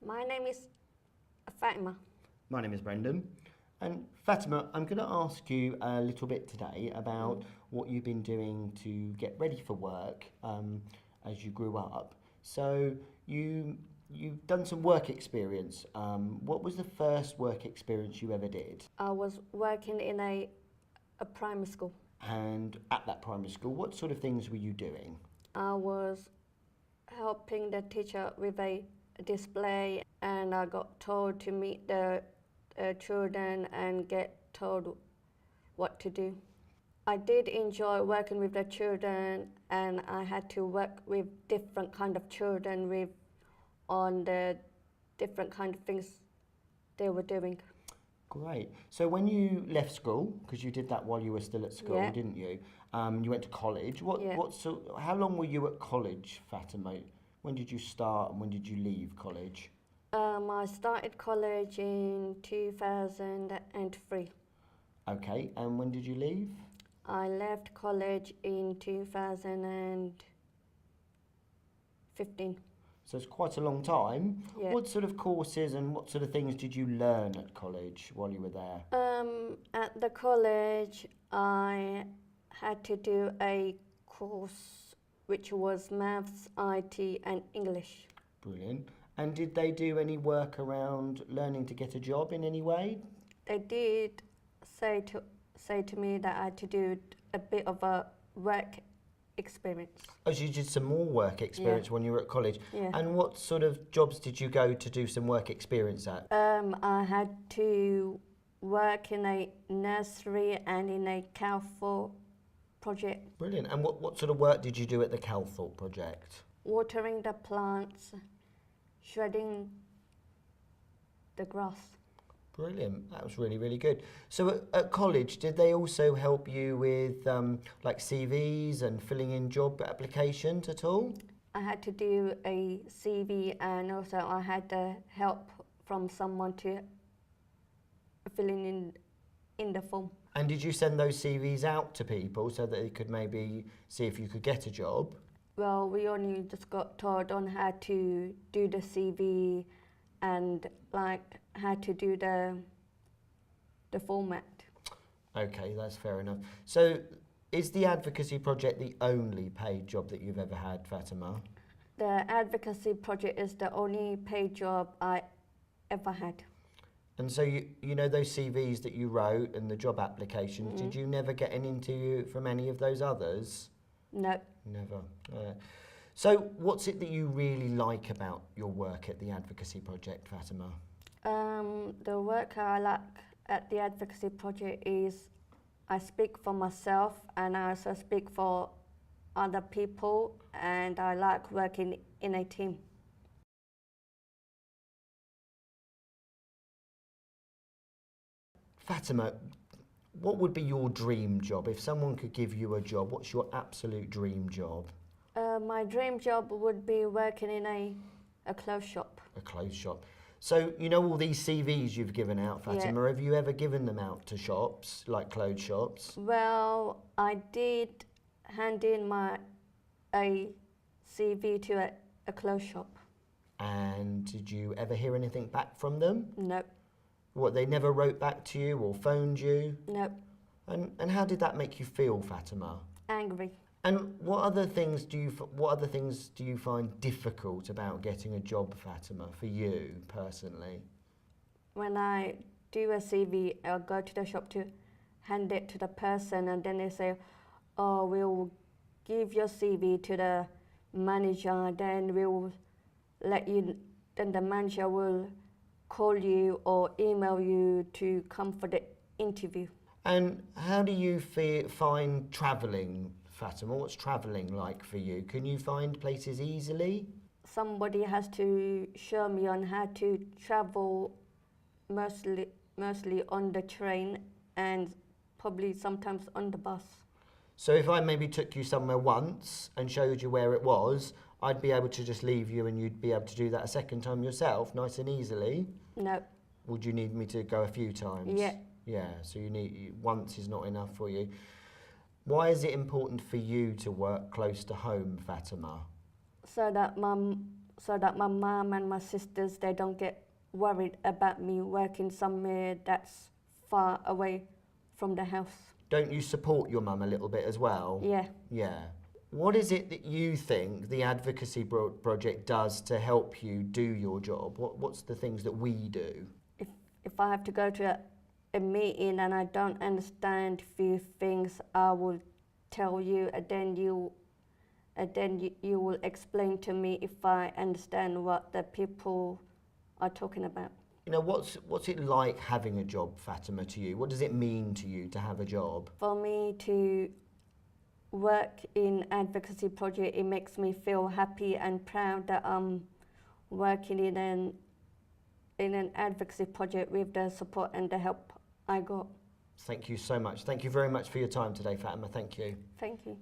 My name is Fatima. My name is Brendan. And Fatima, I'm going to ask you a little bit today about what you've been doing to get ready for work as you grew up. So you've done some work experience. What was the first work experience you ever did? I was working in a primary school. And at that primary school, what sort of things were you doing? I was helping the teacher with a display, and I got told to meet the children and get told what to do. I did enjoy working with the children, and I had to work with different kind of children with on the different kind of things they were doing. Great. So when you left school, because you did that while you were still at school, Yeah. didn't you? You went to college. Yeah. How long were you at college, Fatima? When did you start and when did you leave college? I started college in 2003. Okay, and when did you leave? I left college in 2015. So it's quite a long time. Yeah. What sort of courses and what sort of things did you learn at college while you were there? At the college, I had to do a course which was maths, IT, and English. Brilliant. And did they do any work around learning to get a job in any way? They did say to me that I had to do a bit of a work experience. Oh, so you did some more work experience Yeah. when you were at college. Yeah. And what sort of jobs did you go to do some work experience at? I had to work in a nursery and in a Calfor project, Brilliant. And what sort of work did you do at the Calthorpe project? watering the plants, shredding the grass. Brilliant. That was really, really good. So at college, did they also help you with like CVs and filling in job applications at all? I had to do a CV, and also I had the help from someone to filling in the form. And did you send those CVs out to people so that they could maybe see if you could get a job? Well, we only just got told on how to do the CV and like how to do the format. Okay, that's fair enough. So is the Advocacy Project the only paid job that you've ever had, Fatima? The Advocacy Project is the only paid job I ever had. And so you know those CVs that you wrote and the job applications, did you never get an interview from any of those others? No. Never. So what's it that you really like about your work at the Advocacy Project, Fatima? The work I like at the Advocacy Project is I speak for myself and I also speak for other people, and I like working in a team. Fatima, what would be your dream job? If someone could give you a job, what's your absolute dream job? My dream job would be working in a clothes shop. A clothes shop. So, you know all these CVs you've given out, Fatima, have you ever given them out to shops, like clothes shops? Well, I did hand in a CV to a clothes shop. And did you ever hear anything back from them? No. What, they never wrote back to you or phoned you? No. And how did that make you feel, Fatima? Angry. And what other things do you find difficult about getting a job, Fatima, for you personally? When I do a CV, I'll go to the shop to hand it to the person, and then they say, "Oh, we'll give your CV to the manager, then we'll let you. Then the manager will call you or email you to come for the interview." And how do you find travelling, Fatima? What's travelling like for you? Can you find places easily? Somebody has to show me on how to travel, mostly on the train and probably sometimes on the bus. So if I maybe took you somewhere once and showed you where it was, I'd be able to just leave you and you'd be able to do that a second time yourself, nice and easily? No. Would you need me to go a few times? Yeah. Yeah, so once is not enough for you. Why is it important for you to work close to home, Fatima? So that so that my mum and my sisters, they don't get worried about me working somewhere that's far away from the house. Don't you support your mum a little bit as well? Yeah. Yeah. What is it that you think the Advocacy Project does to help you do your job? What's the things that we do? If I have to go to a meeting and I don't understand few things, I will tell you, and then you will explain to me if I understand what the people are talking about. You know, what's it like having a job, Fatima, to you? What does it mean to you to have a job? For me to work in Advocacy Project, it makes me feel happy and proud that I'm working in an advocacy project with the support and the help I got. Thank you so much. Thank you very much for your time today, Fatima. Thank you. Thank you.